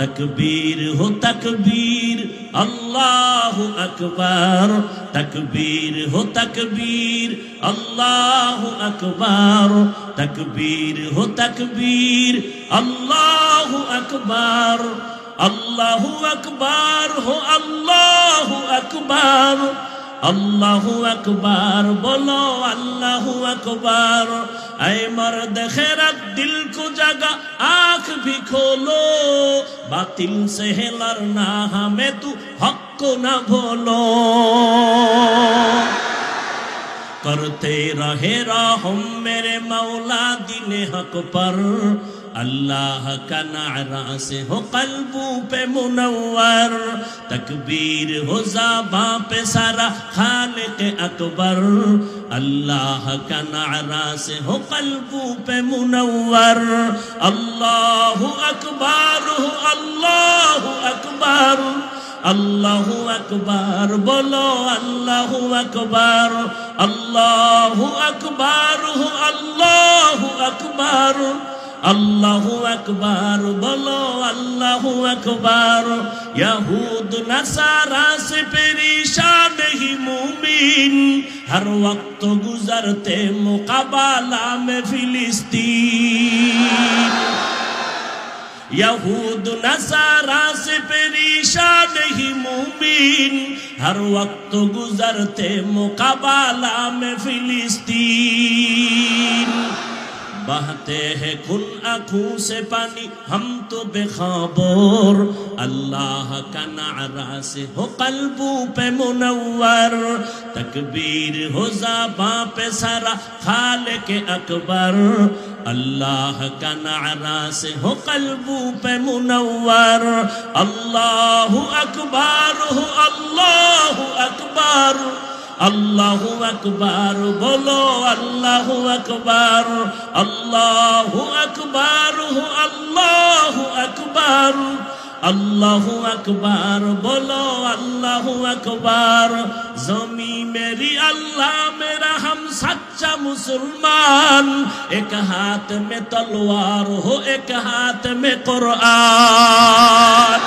तकबीर हो तकबीर अल्लाहु अकबर तकबीर हो तकबीर अल्लाहु अकबर तकबीर हो तकबीर अल्लाहु अकबर अल्लाहु अकबर हो अल्लाहु अकबर अल्लाहु अकबर बोलो अल्लाहु अकबर ऐ मर्द खैरत दिल को जगा आँख भी खोलो बातिल से है लड़ना हमें तू हक को ना भूलो करते रहे रहम मेरे मौला दीने हक पर अल्लाह का नारा से हो कल्बों पे मुनव्वर तकबीर हो ज़बां पे सारा खालिक अकबर अल्लाह का नारा से हो कल्बों पे मुनव्वर अल्लाहु अकबर अल्लाहु अकबर अल्लाहु अकबर बोलो अल्लाहु अकबर अल्लाहु अकबर अल्लाहु अकबर अल्लाहु अकबर बोलो अल्लाहु अकबर यहूद नसारा से परेशान ही मुमीन हर वक्त गुजरते मुकाबला में फिलिस्तीन यहूद नसारा से परेशान ही मुमीन हर वक्त गुजरते मुकाबला में फिलिस्तीन बहते हैं खून आँखों से पानी हम तो बेखबर अल्लाह का नारा से हो कल्बों पे मुनव्वर तकबीर हो ज़बां पे सारा खालिक अकबर अल्लाह का नारा से हो कल्बों पे मुनव्वर अल्लाहु अकबर अल्लाहु अकबर अल्लाहु अकबर बोलो अल्लाहु अकबर अल्लाहु अकबर अल्लाहु अकबर अल्लाहु अकबर बोलो अल्लाहु अकबर ज़मी मेरी अल्लाह मेरा हम सच्चा मुसलमान एक हाथ में तलवार हो एक हाथ में कुरान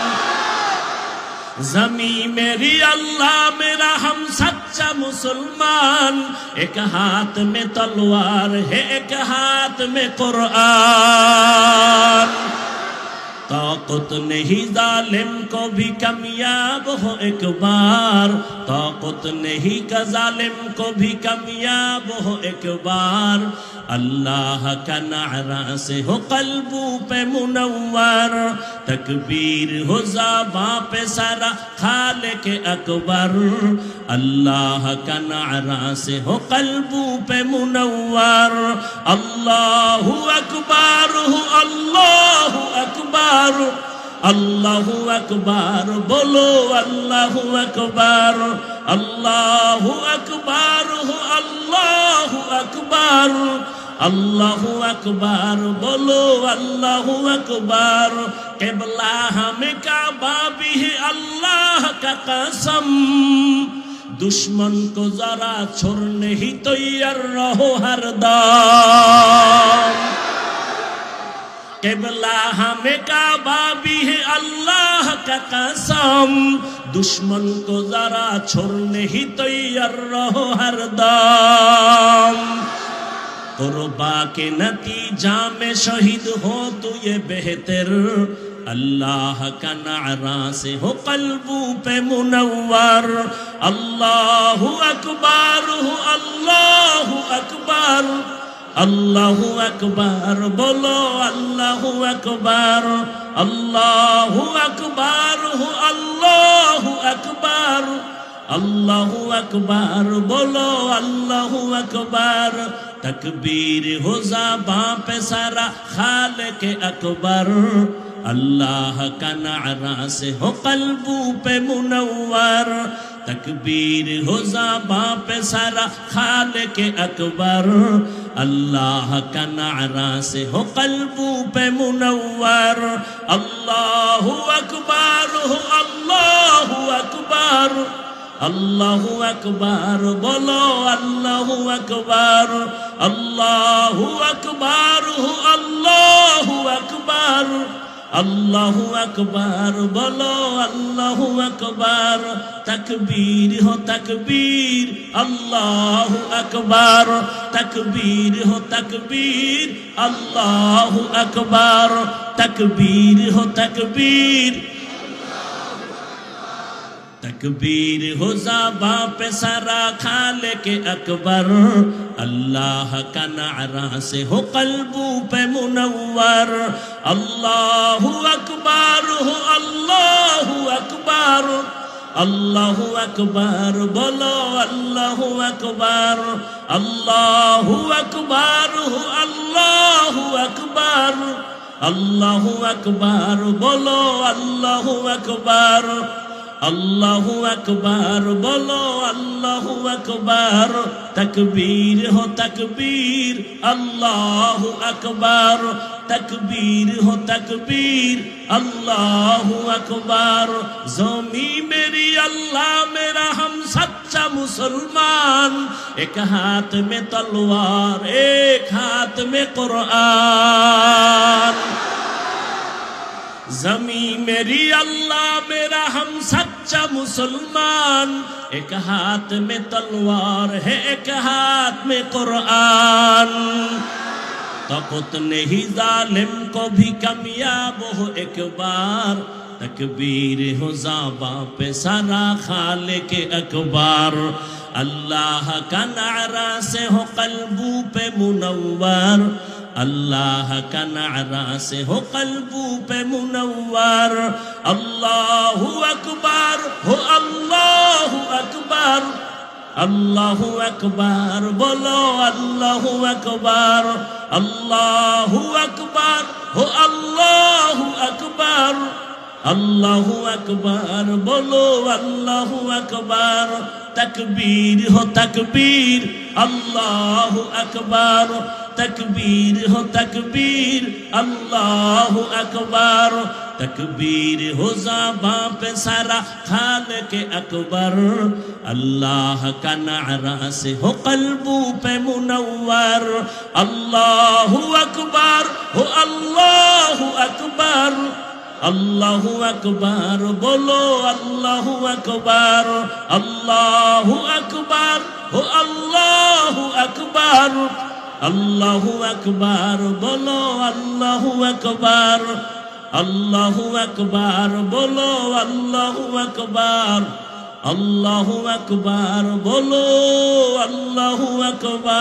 ज़मी मेरी अल्लाह मेरा हम सच्चा मुसलमान एक हाथ में तलवार है एक हाथ में कुरान ताकत नहीं जालिम को भी कामयाब हो एक बार ताकत नहीं का जालिम को भी कामयाब हो एक बार अल्लाह का नारा से हो कल्बों पे मुनव्वर तकबीर हो ज़बां पे सारा खालिक अकबर अल्लाह का नारा से हो कल्बों पे मुनव्वर अल्लाहु अकबर अल्लाहु अकबर अल्लाहु अकबर बोलो अल्लाहु अकबर अल्लाहु अकबर अल्लाहु अकबर अल्लाहु अकबर बोलो अल्लाहु अकबर क़िबला हमें काबा भी है अल्लाह का कसम दुश्मन को जरा छोड़ने ही तैयार रहो हरदम क़िबला हमें काबा भी है अल्लाह का कसम दुश्मन को जरा छोड़ने ही तैयार रहो हरदम कुर्बा के नतीजा में शहीद हो तो ये बेहतर अल्लाह का नारा से हो कल्बों पे मुनव्वर अल्लाहु अकबर अल्लाहु अकबर अल्लाहु अकबर बोलो अल्लाहु अकबर अल्लाहु अकबर अल्लाहु अकबर अल्लाहु अकबर बोलो अल्लाहु अकबर तकबीर हो ज़बां पे सारा खालिक अकबर अल्लाह का नारा से हो कल्बों पे मुनव्वर तकबीर हो ज़बां पे सारा खालिक अकबर अल्लाह का नारा से हो कल्बों पे मुनव्वर अल्लाहु अकबर अल्लाहु अकबर अल्लाहु अकबर बोलो अल्लाहु अकबर अल्लाहु अकबर अल्लाहु अकबर अल्लाहु अकबर बोलो अल्लाहु अकबर तकबीर हो तकबीर अल्लाहु अकबर तकबीर हो तकबीर अल्लाहु अकबर तकबीर हो तकबीर तकबीर हो ज़बां पे सारा खालिक अकबर अल्लाह का नारा से हो कल्बों पे मुनव्वर अल्लाहु अकबर हो अल्लाहु अकबर अल्लाहु अकबर बोलो अल्लाहु अकबर अल्लाहु अकबर हो अल्लाहु अकबर अल्लाहु अकबर बोलो अल्लाहु अकबर अल्लाहु अकबर बोलो अल्लाहु अकबर तकबीर हो तकबीर अल्लाहु अकबर तकबीर हो तकबीर अल्लाहु अकबर ज़मी मेरी अल्लाह मेरा हम सच्चा मुसलमान एक हाथ में तलवार एक हाथ में कुरान ज़मी मेरी अल्लाह मेरा हम सच्चा मुसलमान एक हाथ में तलवार है एक हाथ में कुरान ताकत नहीं जालिम को भी कामयाब हो एक बार तकबीर हो ज़बां पे सारा खालिक अकबर अल्लाह का नारा से हो कल्बों पे मुनव्वर अल्लाह का नारा से हो कल्बों पे मुनव्वर अल्लाहु अकबर हो अल्लाहु अकबर अल्लाहु अकबर बोलो अल्लाहु अकबर अल्लाहु अकबर हो अल्लाहु अकबर अल्लाहु अकबर बोलो अल्लाहु अकबर तकबीर हो तकबीर अल्लाहु अकबर तकबीर हो तकबीर अल्लाहु अकबर तकबीर हो ज़बां पे सारा खालिक अकबर अल्लाह का नारा से हो कल्बों पे मुनव्वर अल्लाहु अकबर हो अल्लाहु अकबर अल्लाहु अकबर बोलो अल्लाहु अकबर अल्लाहु अकबर हो अल्लाहु अकबर अल्लाहु अकबर बोलो अल्लाहु अकबर अल्लाहु अकबर बोलो अल्लाहु अकबर अल्लाहु अकबर बोलो अल्लाहु अकबर।